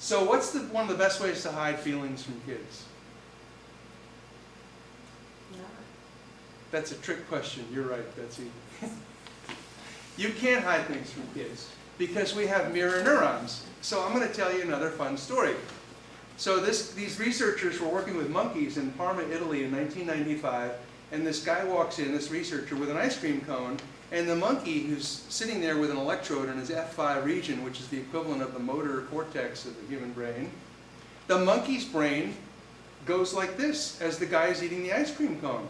So what's one of the best ways to hide feelings from kids? That's a trick question. You're right, Betsy. You can't hide things from kids because we have mirror neurons. So I'm going to tell you another fun story. So these researchers were working with monkeys in Parma, Italy in 1995, and this guy walks in, this researcher, with an ice cream cone, and the monkey, who's sitting there with an electrode in his F5 region, which is the equivalent of the motor cortex of the human brain, the monkey's brain goes like this as the guy is eating the ice cream cone.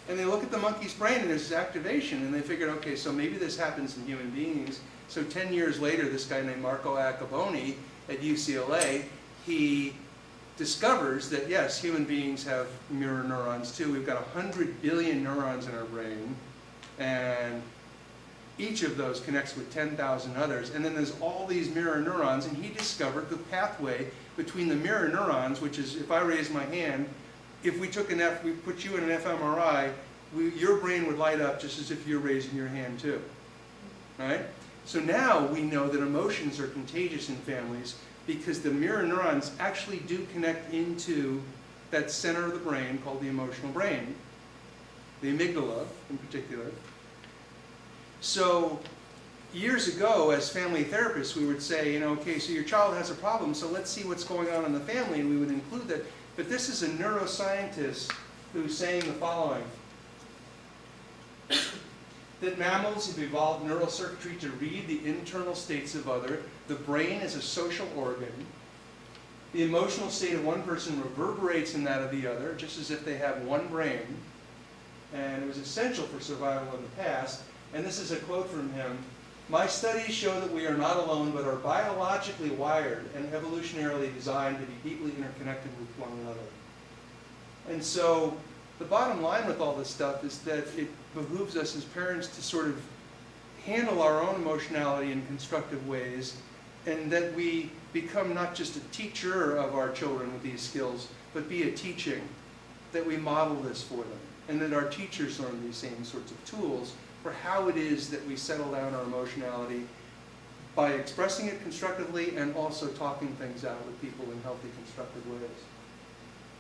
And they look at the monkey's brain and there's this activation, and they figured, okay, so maybe this happens in human beings. So 10 years later, this guy named Marco Accaboni at UCLA, he discovers that yes, human beings have mirror neurons too. We've got 100 billion neurons in our brain, and each of those connects with 10,000 others. And then there's all these mirror neurons, and he discovered the pathway between the mirror neurons, which is if I raise my hand, if we took we put you in an fMRI, your brain would light up just as if you're raising your hand too, right? So now we know that emotions are contagious in families because the mirror neurons actually do connect into that center of the brain called the emotional brain, the amygdala in particular. So years ago, as family therapists, we would say, okay, so your child has a problem, so let's see what's going on in the family, and we would include that. But this is a neuroscientist who's saying the following: that mammals have evolved neural circuitry to read the internal states of others. The brain is a social organ. The emotional state of one person reverberates in that of the other, just as if they have one brain. And it was essential for survival in the past. And this is a quote from him: "My studies show that we are not alone, but are biologically wired and evolutionarily designed to be deeply interconnected with one another." And so the bottom line with all this stuff is that it behooves us as parents to sort of handle our own emotionality in constructive ways, and that we become not just a teacher of our children with these skills, but be a teaching, that we model this for them, and that our teachers learn these same sorts of tools for how it is that we settle down our emotionality by expressing it constructively and also talking things out with people in healthy, constructive ways.